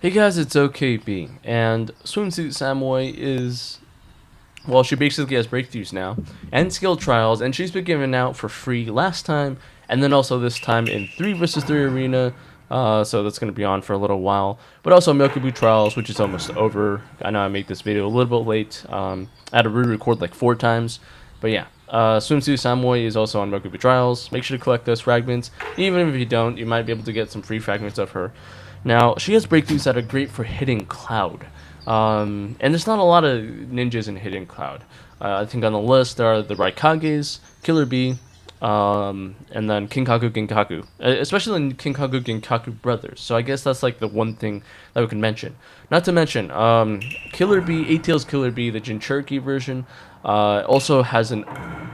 Hey guys, it's OKB, and Swimsuit Samui is, well, she basically has breakthroughs now, and skill trials, and she's been given out for free last time, and then also this time in 3 versus 3 arena, so that's going to be on for a little while, but also Milky trials, which is almost over. I know I made this video a little bit late, I had to re-record like 4 times, but yeah. Swimsuit Samui is also on Milky trials. Make sure to collect those fragments. Even if you don't, you might be able to get some free fragments of her. Now, she has breakthroughs that are great for hitting Cloud. And there's not a lot of ninjas in hitting Cloud. I think on the list there are the Raikages, Killer Bee, and then Kinkaku Ginkaku. Especially the Kinkaku Ginkaku brothers. So I guess that's like the one thing that we can mention. Not to mention, Killer Bee, 8-Tails Killer Bee, the Jinchuriki version, also has an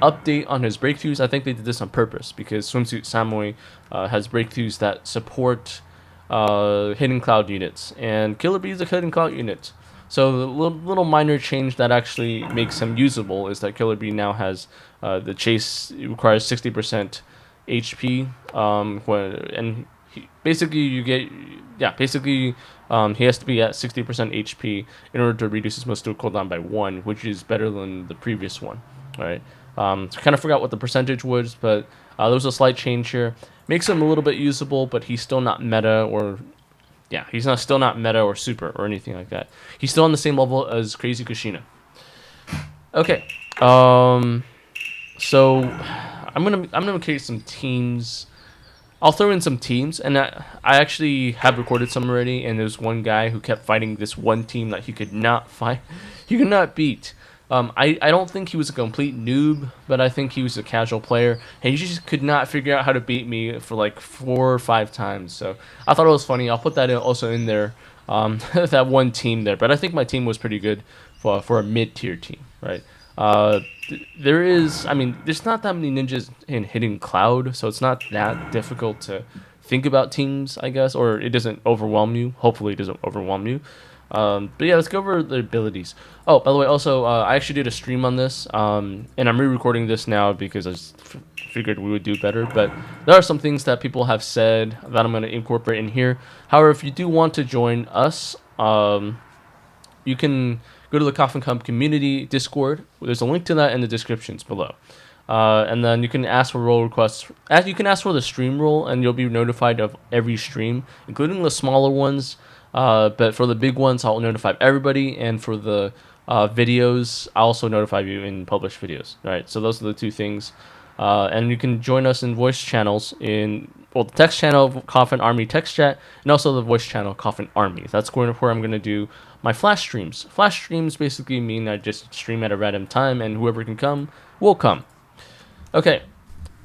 update on his breakthroughs. I think they did this on purpose because Swimsuit Samui has breakthroughs that support hidden cloud units, and Killer Bee is a hidden cloud unit. So the little minor change that actually makes him usable is that Killer Bee now has the chase requires 60% HP, and basically you get, yeah, basically he has to be at 60% HP in order to reduce his Mosquito cooldown by 1, which is better than the previous one. All right. So kind of forgot what the percentage was, but there was a slight change here. Makes him a little bit usable, but he's still not meta or, yeah, he's not still not meta or super or anything like that. He's still on the same level as Crazy Kushina. Okay. So I'm gonna create some teams. I'll throw in some teams, and I actually have recorded some already. And there's one guy who kept fighting this one team that he could not fight, he could not beat. I don't think he was a complete noob, but I think he was a casual player, and he just could not figure out how to beat me for like 4 or 5 times. So I thought it was funny. I'll put that also in there, that one team there. But I think my team was pretty good for a mid-tier team, right? I mean, there's not that many ninjas in Hidden Cloud, so it's not that difficult to think about teams, I guess, or it doesn't overwhelm you. Hopefully, it doesn't overwhelm you. But yeah, let's go over the abilities. Oh, by the way, also, I actually did a stream on this, and I'm re-recording this now because I just figured we would do better. But there are some things that people have said that I'm going to incorporate in here. However, if you do want to join us, you can go to the Coffin Cup community Discord. There's a link to that in the descriptions below. And then you can ask for role requests. You can ask for the stream role, and you'll be notified of every stream, including the smaller ones. But for the big ones, I'll notify everybody, and for the videos, I'll also notify you in published videos. All right, so those are the 2 things. And you can join us in voice channels in, well, the text channel, Coffin Army Text Chat, and also the voice channel, Coffin Army. That's where I'm going to do my flash streams. Flash streams basically mean I just stream at a random time, and whoever can come will come. Okay.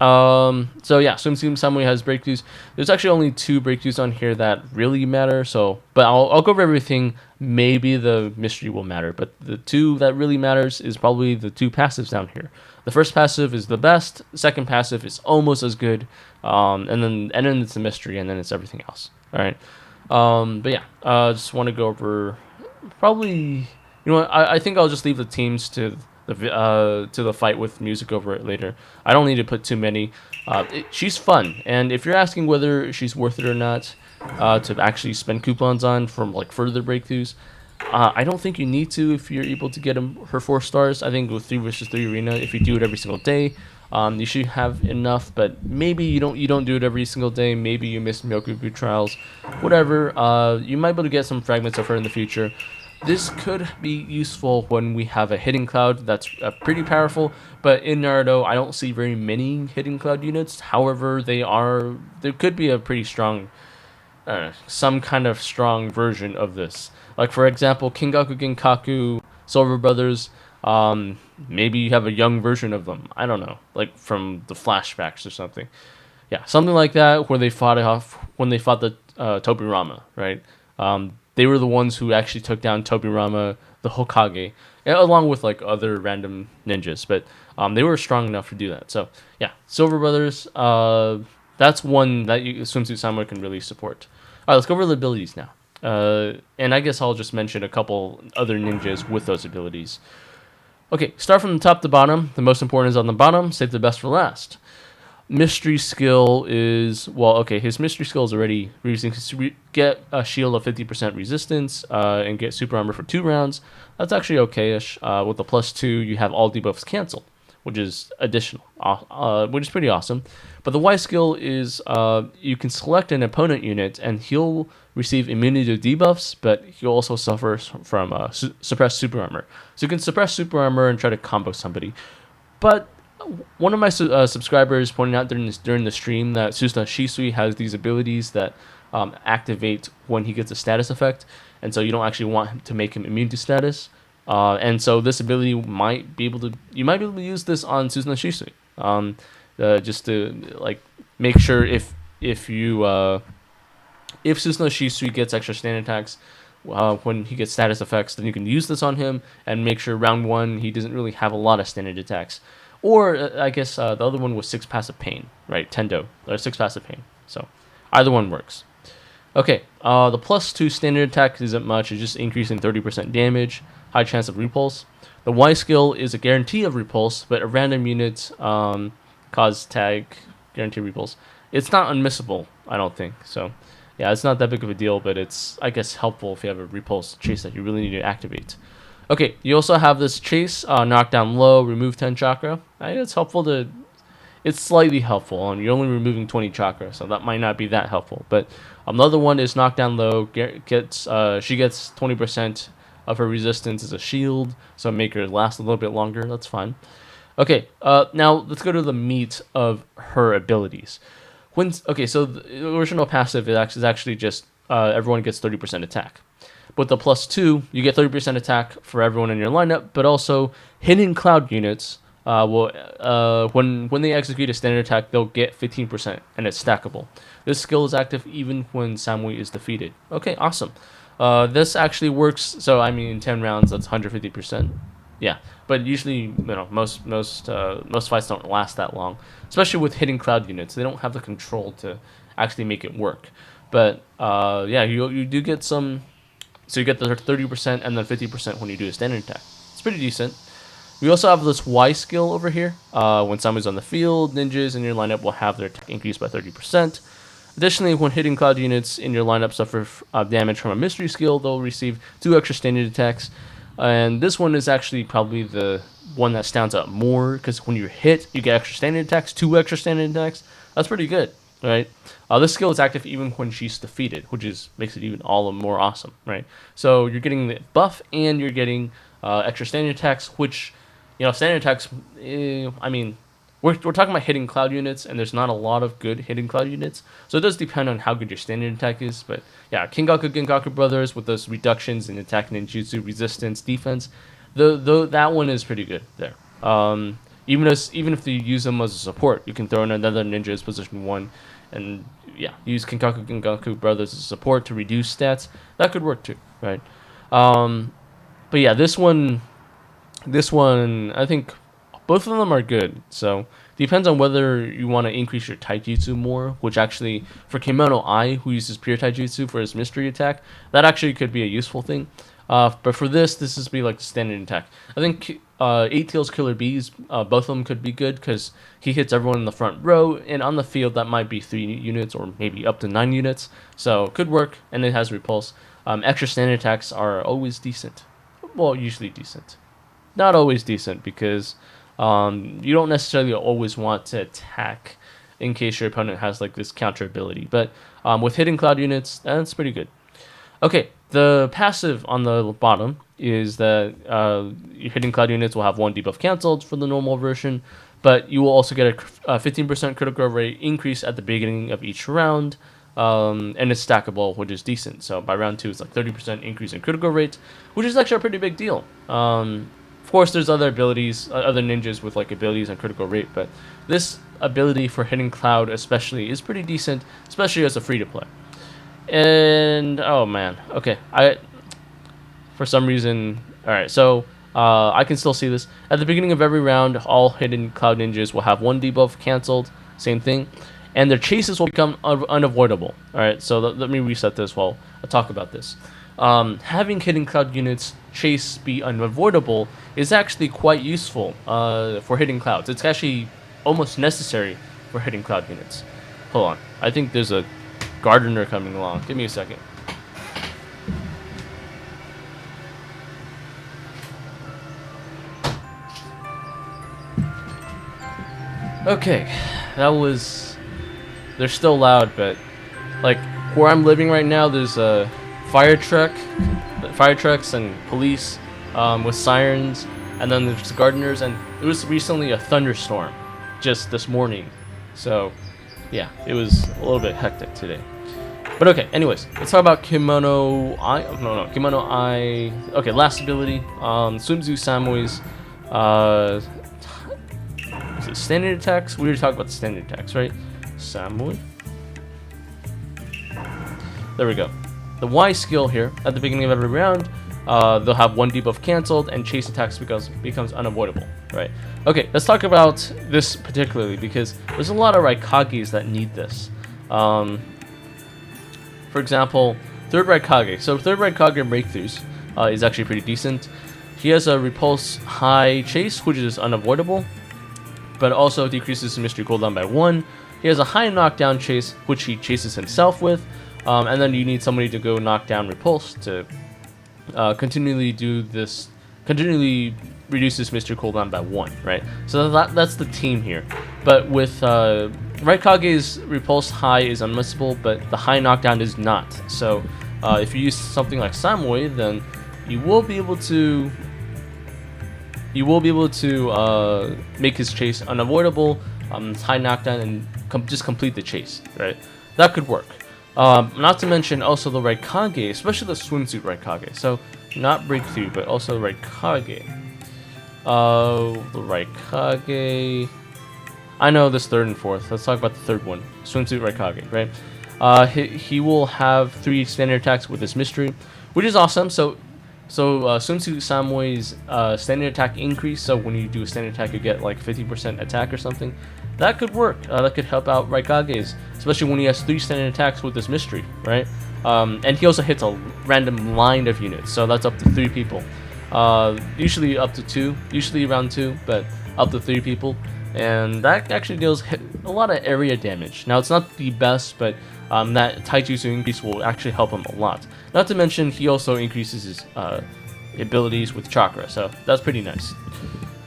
So yeah, Swimsuit Samui has breakthroughs. There's actually only 2 breakthroughs on here that really matter. So, but I'll go over everything. Maybe the mystery will matter, but the 2 that really matters is probably the 2 passives down here. The first passive is the best. The second passive is almost as good. And then it's the mystery, and then it's everything else. All right. But yeah, just want to go over probably. You know what? I think I'll just leave the teams to the fight with music over it later. I don't need to put too many. She's fun, and if you're asking whether she's worth it or not to actually spend coupons on from like further breakthroughs, I don't think you need to if you're able to get her 4 stars. I think with 3 versus 3 arena, if you do it every single day, you should have enough. But maybe you don't do it every single day. Maybe you miss Milky trials, whatever. You might be able to get some fragments of her in the future. This could be useful when we have a hidden cloud that's pretty powerful, but in Naruto, I don't see very many hidden cloud units. However, there could be a pretty strong, some kind of strong version of this. Like, for example, Kingaku Ginkaku, Silver Brothers, maybe you have a young version of them. I don't know, like from the flashbacks or something. Yeah, something like that where they fought when they fought the Tobirama, right? They were the ones who actually took down Tobirama, the Hokage, along with like other random ninjas. But they were strong enough to do that. So yeah, Silver Brothers. That's one that Swimsuit Samui can really support. All right, let's go over the abilities now. And I guess I'll just mention a couple other ninjas with those abilities. Okay, start from the top to bottom. The most important is on the bottom. Save the best for last. Mystery skill is, well, okay, his mystery skill is already get a shield of 50% resistance and get super armor for 2 rounds. That's actually okay-ish. With the +2, you have all debuffs cancel, which is additional, which is pretty awesome. But the Y skill is you can select an opponent unit and he'll receive immunity to debuffs, but he'll also suffer from suppressed super armor. So you can suppress super armor and try to combo somebody. But one of my subscribers pointed out during the stream that Susuna Shisui has these abilities that activate when he gets a status effect, and so you don't actually want to make him immune to status. And so this ability you might be able to use this on Susuna Shisui, just to like make sure if Susuna Shisui gets extra standard attacks when he gets status effects, then you can use this on him and make sure round 1 he doesn't really have a lot of standard attacks. Or I guess the other one was 6 passive pain, right? Tendo, or 6 passive pain. So either one works. Okay, the +2 standard attack isn't much. It's just increasing 30% damage, high chance of repulse. The Y skill is a guarantee of repulse, but a random unit cause tag guarantee repulse. It's not unmissable, I don't think. So yeah, it's not that big of a deal, but it's, I guess, helpful if you have a repulse chase that you really need to activate. Okay, you also have this chase, knock down low, remove 10 chakra. I think it's helpful to... It's slightly helpful, and you're only removing 20 chakra, so that might not be that helpful. But another one is knock down low. She gets 20% of her resistance as a shield, so make her last a little bit longer. That's fine. Okay, now let's go to the meat of her abilities. So the original passive is actually just everyone gets 30% attack. With the +2, you get 30% attack for everyone in your lineup, but also hidden cloud units will when they execute a standard attack, they'll get 15%, and it's stackable. This skill is active even when Samui is defeated. Okay, awesome. This actually works. So I mean, in 10 rounds, that's 150%. Yeah, but usually, most fights don't last that long, especially with hidden cloud units. They don't have the control to actually make it work. But yeah, you do get some. So you get the 30% and then 50% when you do a standard attack. It's pretty decent. We also have this Y skill over here. When someone's on the field, ninjas in your lineup will have their attack increased by 30%. Additionally, when hidden cloud units in your lineup suffer damage from a mystery skill, they'll receive 2 extra standard attacks. And this one is actually probably the one that stands out more, because when you're hit, you get extra standard attacks, 2 extra standard attacks. That's pretty good, right? This skill is active even when she's defeated, which makes it even all the more awesome, right? So you're getting the buff and you're getting extra standard attacks, which, standard attacks, I mean, we're talking about hidden cloud units, and there's not a lot of good hidden cloud units, so it does depend on how good your standard attack is. But yeah, Kingaku Gengaku Brothers with those reductions in attack, ninjutsu, resistance, defense, that one is pretty good there. Even if you use them as a support, you can throw in another ninja as position 1, and yeah, use Kinkaku Gengaku Brothers as a support to reduce stats. That could work too, right? But yeah, this one, I think both of them are good. So depends on whether you want to increase your taijutsu more, which actually for Kimono Ai, who uses pure taijutsu for his mystery attack, that actually could be a useful thing. But for this is be like the standard attack. I think 8 Tails Killer Bees, both of them could be good because he hits everyone in the front row, and on the field that might be 3 units or maybe up to 9 units. So could work, and it has repulse. Extra standard attacks are always decent. Well, usually decent. Not always decent, because you don't necessarily always want to attack in case your opponent has like this counter ability. But with hidden cloud units, that's pretty good. Okay, the passive on the bottom is that your hidden cloud units will have 1 debuff canceled for the normal version, but you will also get a 15% critical rate increase at the beginning of each round, and it's stackable, which is decent. So by round 2, it's like 30% increase in critical rate, which is actually a pretty big deal. Of course, there's other abilities, other ninjas with like abilities and critical rate, but this ability for hidden cloud especially is pretty decent, especially as a free-to-play. And oh man, okay, for some reason, all right, so I can still see this at the beginning of every round. All hidden cloud ninjas will have 1 debuff canceled, same thing, and their chases will become unavoidable. All right, so let me reset this while I talk about this. Having hidden cloud units chase be unavoidable is actually quite useful for hidden clouds. It's actually almost necessary for hitting cloud units. Hold on. I think there's a gardener coming along. Give me a second. Okay, that was... They're still loud, but like where I'm living right now, there's a fire trucks and police with sirens, and then there's gardeners, and it was recently a thunderstorm just this morning, so yeah, it was a little bit hectic today. But okay, anyways, let's talk about Kimono Eye. No, Kimono Eye. Okay, last ability. Swimsuit Samui's. Is it standard attacks? We were talking about the standard attacks, right? Samui. There we go. The Y skill here at the beginning of every round, they'll have one debuff canceled and chase attacks becomes unavoidable, right? Okay, let's talk about this particularly because there's a lot of Raikages that need this. For example, third Raikage. So third Raikage breakthroughs is actually pretty decent. He has a repulse high chase, which is unavoidable, but also decreases the mystery cooldown by 1. He has a high knockdown chase, which he chases himself with, and then you need somebody to go knock down repulse to continually reduce this mystery cooldown by 1, right? So that's the team here. But with Raikage's repulse high is unmissable, but the high knockdown is not. So if you use something like Samui, then you will be able to make his chase unavoidable, high knockdown, and just complete the chase, right? That could work. Not to mention also the Raikage, especially the Swimsuit Raikage. So not breakthrough, but also Raikage. The Raikage. I know this third and fourth. Let's talk about the third one, Swimsuit Raikage, right? He will have 3 standard attacks with this mystery, which is awesome. So Swimsuit Samui's standard attack increase. So when you do a standard attack, you get like 50% attack or something. That could work. That could help out Raikage's, especially when he has 3 standard attacks with this mystery, right? And he also hits a random line of units, so that's up to 3 people. Usually up to 2, usually around 2, but up to 3 people. And that actually deals a lot of area damage. Now, it's not the best, but that taijutsu increase will actually help him a lot. Not to mention, he also increases his abilities with chakra, so that's pretty nice.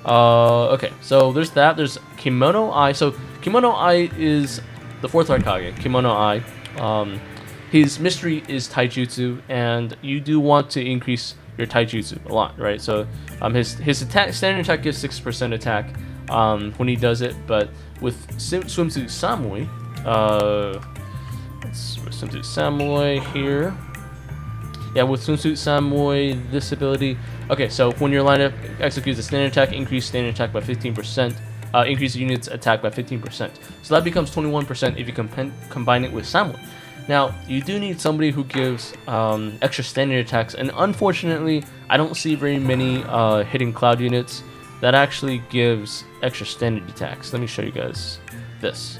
Okay, so there's that. There's Kimono Eye. So Kimono Eye is the 4th Raikage. Kimono Eye. His mystery is taijutsu, and you do want to increase your taijutsu a lot, right? So his attack standard attack gives 6% attack when he does it, but with Swimsuit Samui, Swimsuit Samui here. Yeah, with Swimsuit Samui, this ability. Okay, so when your lineup executes a standard attack, increase standard attack by 15%. Increase the unit's attack by 15%. So that becomes 21% if you combine it with Samui. Now, you do need somebody who gives extra standard attacks, and unfortunately, I don't see very many hitting cloud units that actually gives extra standard attacks. Let me show you guys this.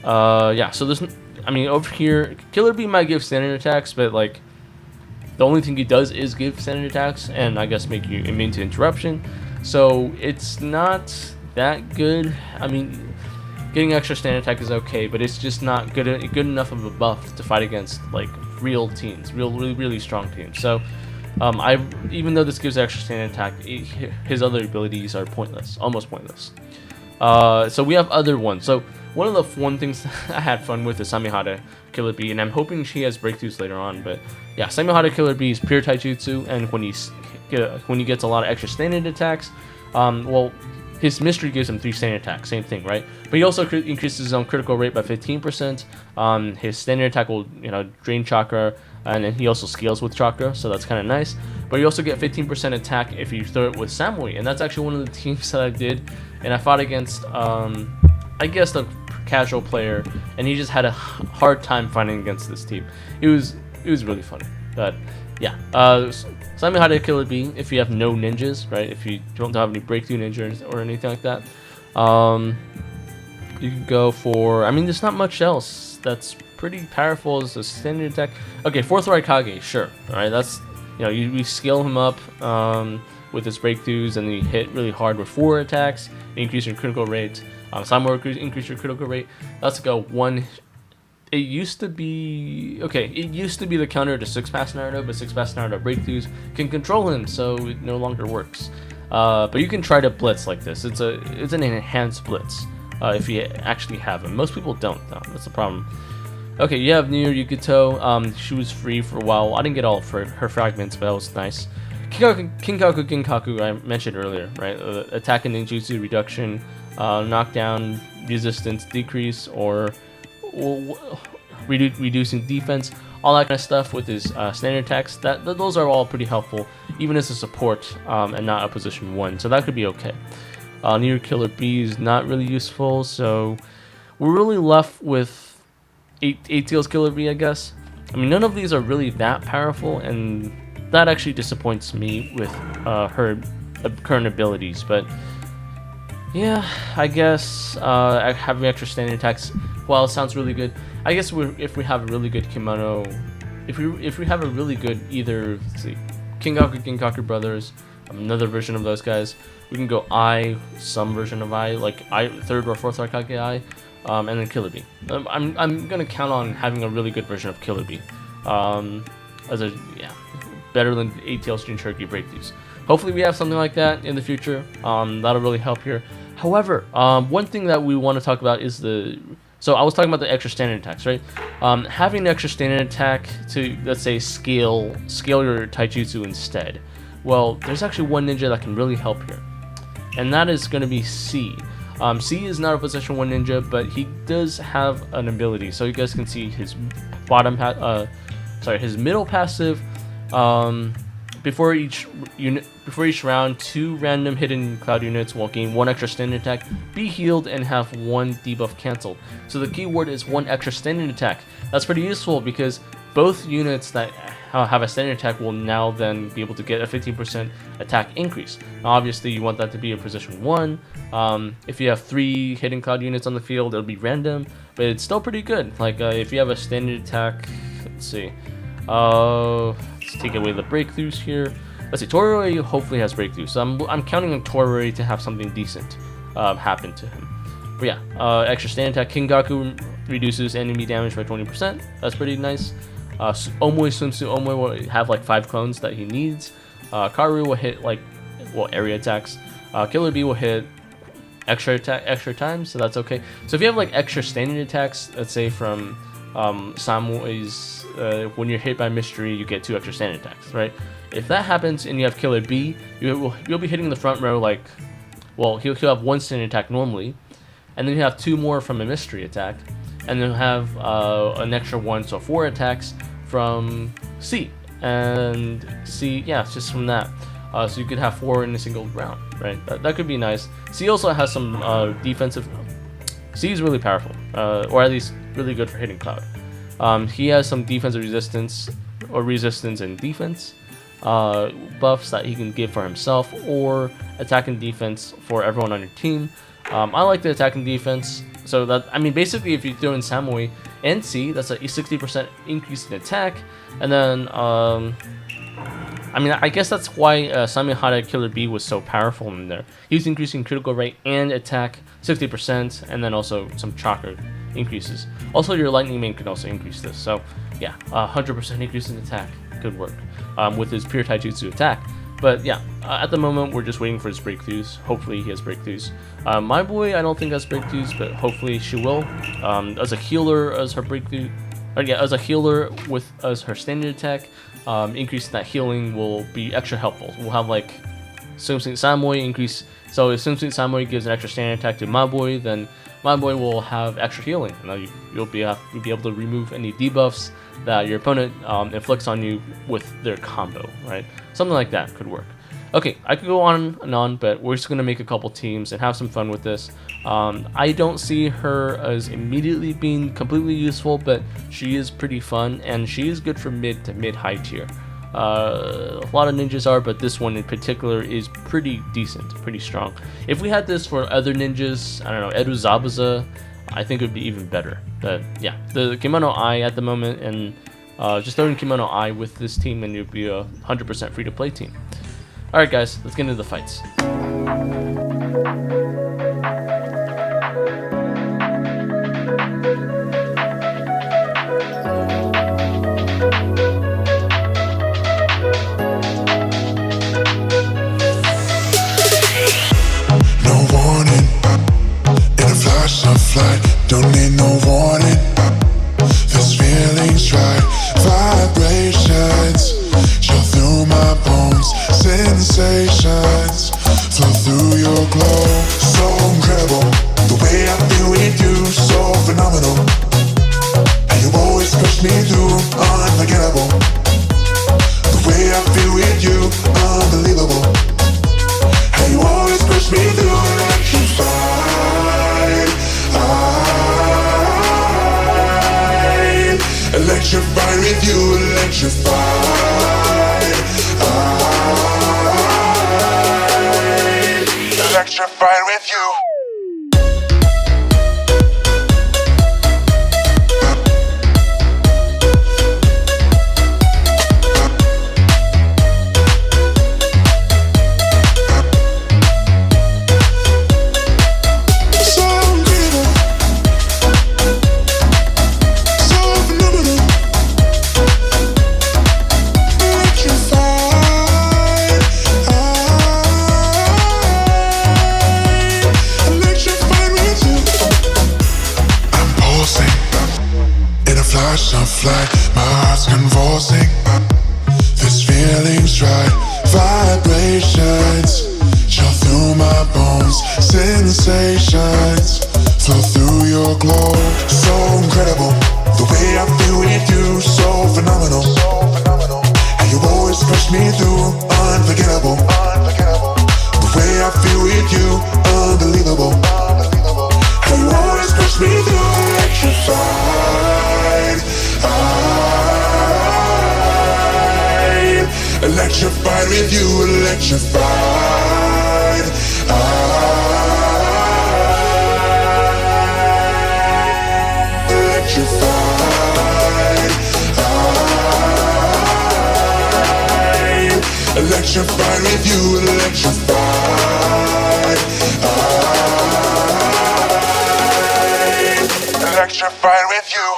Yeah, so this, I mean, over here, Killer Bee might give standard attacks, but like, the only thing he does is give standard attacks, and I guess make you immune to interruption. So it's not that good. I mean, getting extra standard attack is okay, but it's just not good enough of a buff to fight against like real teams, really strong teams. So even though this gives extra standard attack, his other abilities are pointless, almost pointless. So we have other ones. So one of the fun things I had fun with is Samihara Killer Bee, and I'm hoping she has breakthroughs later on. But yeah, Samihara Killer Bee is pure taijutsu, and when he gets a lot of extra standard attacks, well, his mystery gives him 3 standard attacks, same thing, right? But he also increases his own critical rate by 15%. His standard attack will, drain chakra, and then he also scales with chakra, so that's kind of nice. But you also get 15% attack if you throw it with Samui, and that's actually one of the teams that I did, and I fought against, I guess, the casual player, and he just had a hard time fighting against this team. It was really funny, but yeah. Samihara Killer Bee, if you have no ninjas, right? If you don't have any breakthrough ninjas or anything like that, you can go for. I mean, there's not much else that's pretty powerful as a standard attack. Okay, 4th Raikage, sure. All right, that's you scale him up with his breakthroughs, and you hit really hard with 4 attacks, increase your critical rate. Samui will increase your critical rate. That's like a one. It used to be okay. It used to be the counter to 6-pass Naruto, but 6-pass Naruto breakthroughs can control him, so it no longer works. But you can try to blitz like this. It's an enhanced blitz if you actually have him. Most people don't though. That's the problem. Okay, you have Nier Yukito. She was free for a while. I didn't get all of her fragments, but that was nice. Kinkaku, I mentioned earlier, right? Attack and ninjutsu reduction, knockdown, resistance decrease, or reducing defense, all that kind of stuff with his standard attacks. Those are all pretty helpful, even as a support and not a position 1. So that could be okay. Nier Killer B is not really useful, so we're really left with 8 Tails Killer B, I guess. I mean, none of these are really that powerful, and that actually disappoints me with her current abilities. But yeah, I guess having extra standard attacks, while it sounds really good, I guess if we have a really good kimono, if we have a really good either, let's see, Kinkaku Brothers, another version of those guys, we can go some version of like 3rd or 4th Raikage and then Killer B. I'm gonna count on having a really good version of Killer B, better than 8 Tails Jinchuriki breakthroughs. Hopefully we have something like that in the future. That'll really help here. However, one thing that we want to talk about is so I was talking about the extra standard attacks, right? Having an extra standard attack to, let's say, scale your taijutsu instead. Well, there's actually one ninja that can really help here, and that is going to be C. C is not a position 1 ninja, but he does have an ability. So you guys can see his his middle passive. Before each round, 2 random hidden cloud units will gain 1 extra standard attack, be healed, and have 1 debuff cancelled. So the key word is 1 extra standard attack. That's pretty useful because both units that have a standard attack will now then be able to get a 15% attack increase. Now, obviously, you want that to be a position 1. If you have 3 hidden cloud units on the field, it'll be random, but it's still pretty good. Like if you have a standard attack, let's see. Let's take away the breakthroughs here. Let's see, Toroi hopefully has breakthroughs, so I'm counting on Toroi to have something decent happen to him. But yeah, extra standard attack. Kingaku reduces enemy damage by 20%. That's pretty nice. Swimsuit Samui will have like 5 clones that he needs. Karu will hit area attacks. Killer B will hit extra times, so that's okay. So if you have like extra standard attacks, let's say from Samui's, when you're hit by mystery, you get 2 extra standard attacks, right? If that happens and you have Killer B, you'll be hitting the front row he'll have 1 standard attack normally, and then you have 2 more from a mystery attack, and then have an extra 1, so 4 attacks from C. And C, yeah, it's just from that. So you could have 4 in a single round, right? That could be nice. C also has some defensive. C is really powerful, or at least really good for hitting cloud. He has some defensive resistance and defense buffs that he can give for himself, or attack and defense for everyone on your team. I like the attack and defense, so that, I mean, basically if you throw in Samui and C, that's a 60% increase in attack, and then I mean, I guess that's why Samihara Killer B was so powerful in there. He was increasing critical rate and attack 60%, and then also some chakra increases. Also, your lightning main can also increase this. So yeah, 100% increase in attack. Good work with his pure taijutsu attack. But yeah, at the moment we're just waiting for his breakthroughs. Hopefully he has breakthroughs. My boy, I don't think has breakthroughs, but hopefully she will. As a healer, as her breakthrough, as a healer as her standard attack, increasing that healing will be extra helpful. We'll have like Swimsuit Samui increase. So if Swimsuit Samui gives an extra standard attack to my boy, then my boy will have extra healing. Now you'll be able to remove any debuffs that your opponent inflicts on you with their combo, right? Something like that could work. Okay, I could go on and on, but we're just gonna make a couple teams and have some fun with this. I don't see her as immediately being completely useful, but she is pretty fun, and she is good for mid to mid-high tier. A lot of ninjas are, but this one in particular is pretty decent, pretty strong. If we had this for other ninjas, I don't know, Edu Zabuza, I think it would be even better. But yeah, the Kimono Eye at the moment, and just throwing Kimono Eye with this team, and you'll be a 100% free-to-play team. Alright guys, let's get into the fights. you, electrified. Electrified with you. I'm fly, my heart's convulsing. This feeling's right. Vibrations chill through my bones. Sensations flow through your glow. So incredible, the way I feel with you. So phenomenal, how you always push me through. Unforgettable, the way I feel with you. Unbelievable, how you always push me through. Electrified, electrified with you, electrified. Electrified, electrified with you, electrified. Electrified with you.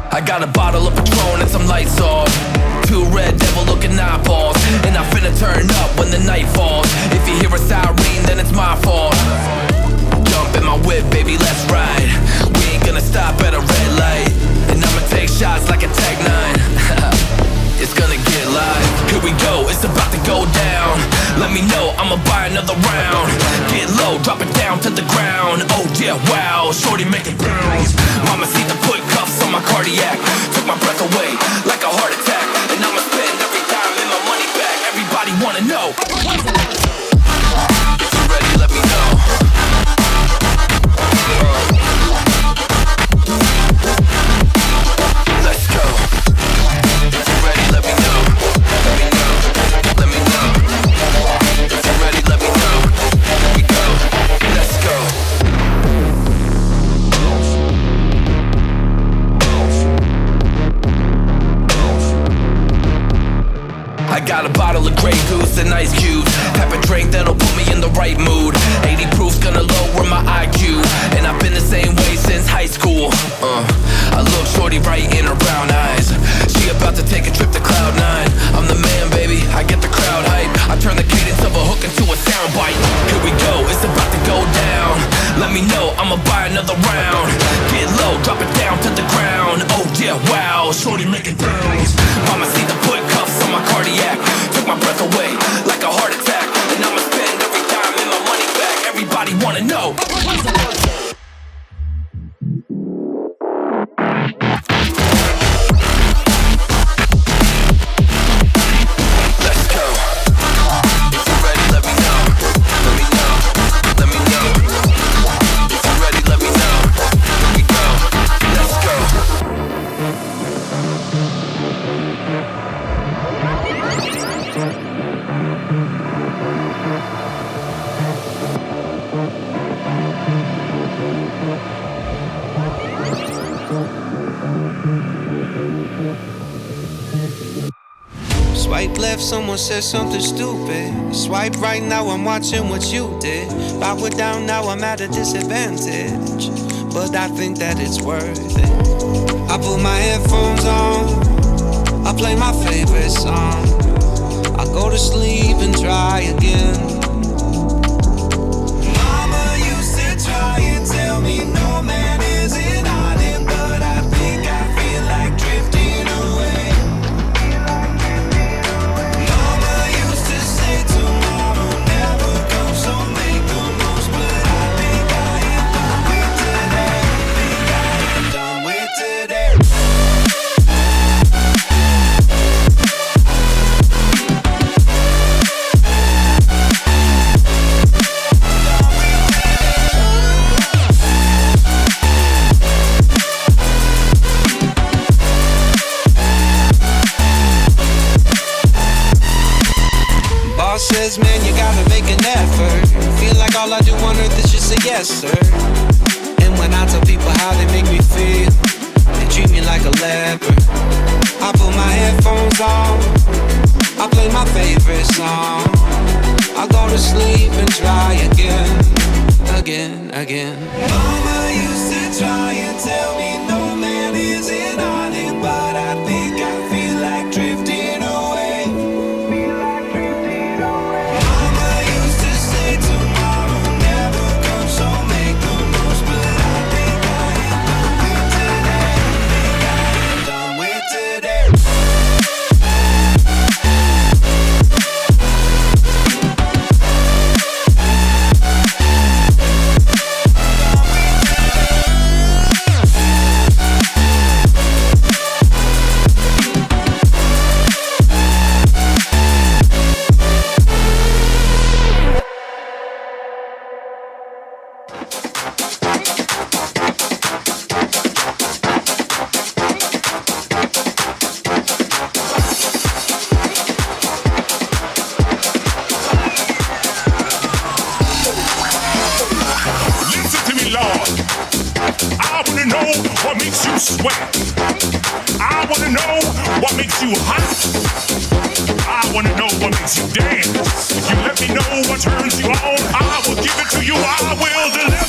I got a bottle of Patron and some lights off. Two red devil looking eyeballs. And I finna turn up when the night falls. If you hear a siren, then it's my fault. Jump in my whip, baby, let's ride. We ain't gonna stop at a red light. And I'ma take shots like a Tag 9. It's gonna get live. Here we go, it's about to go down. Let me know, I'ma buy another round. Get low, drop it down to the ground. Oh yeah, wow, shorty make it bounce. Mama see the put cuffs on my cardiac. Took my breath away like a heart attack. And I'ma spend every dime and my money back. Everybody wanna know. If you're ready, let me know. Let's go. If you're ready, let me know. Let me know. Let me know. If you're ready, let me know. Here we go. Let's go. I got a bottle of Grey Goose and ice cubes. Have a drink that'll put me in the right mood. 80 proof's gonna lower my IQ. And I've been the same way since high school. I look shorty right in her brown eyes. She about to take a trip to Cloud 9. I'm the man, baby, I get the crowd hype. I turn the cadence of a hook into a soundbite. Here we go, it's about to go down. Let me know, I'ma buy another round. Get low, drop it down to the ground. Oh yeah, wow, shorty make it bounce. Mama see the put cuffs on my cardiac. Took my breath away like a heart attack. And I'ma spend every dime and my money back. Everybody wanna know. Let's go. If you're ready, let me know. Let me know. Let me know. If you're ready, let me know. Here we go. Let's go. Swipe left, someone said something stupid. Swipe right, now I'm watching what you did. Power down, now I'm at a disadvantage. But I think that it's worth it. I put my headphones on, I play my favorite song. I go to sleep and try again. make an effort. Feel like all I do on earth is just say yes, sir. And when I tell people how they make me feel, they treat me like a leper. I put my headphones on, I play my favorite song. I go to sleep and try again, again, again. Mama used to try and tell me no man is in on it, but I think I feel like drifting away. Mama used to say tomorrow never comes, so make the most, but I think I am done with today. What makes you sweat? I wanna know what makes you hot. I wanna know what makes you dance. If you let me know what turns you on, I will give it to you. I will deliver.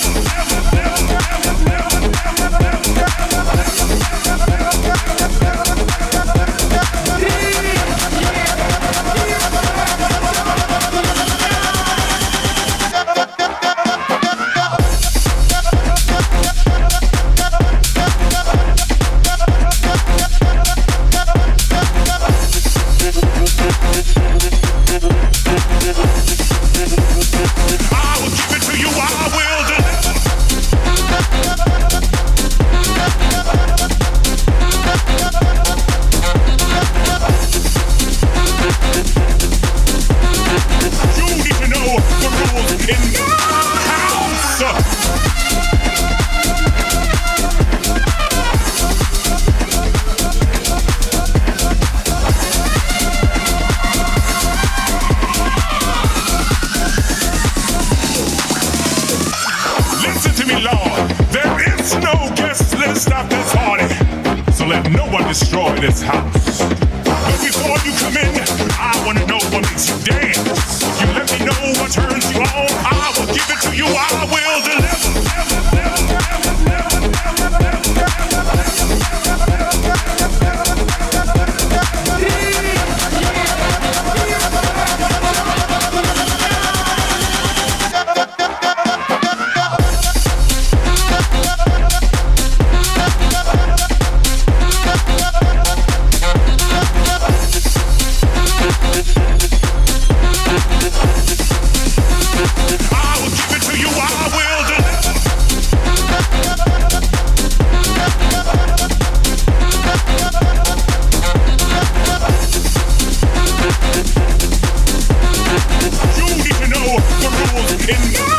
Destroy this house. But before you come in, I wanna know what makes you dance. If you let me know what turns you on, I will give it to you. I will deliver. In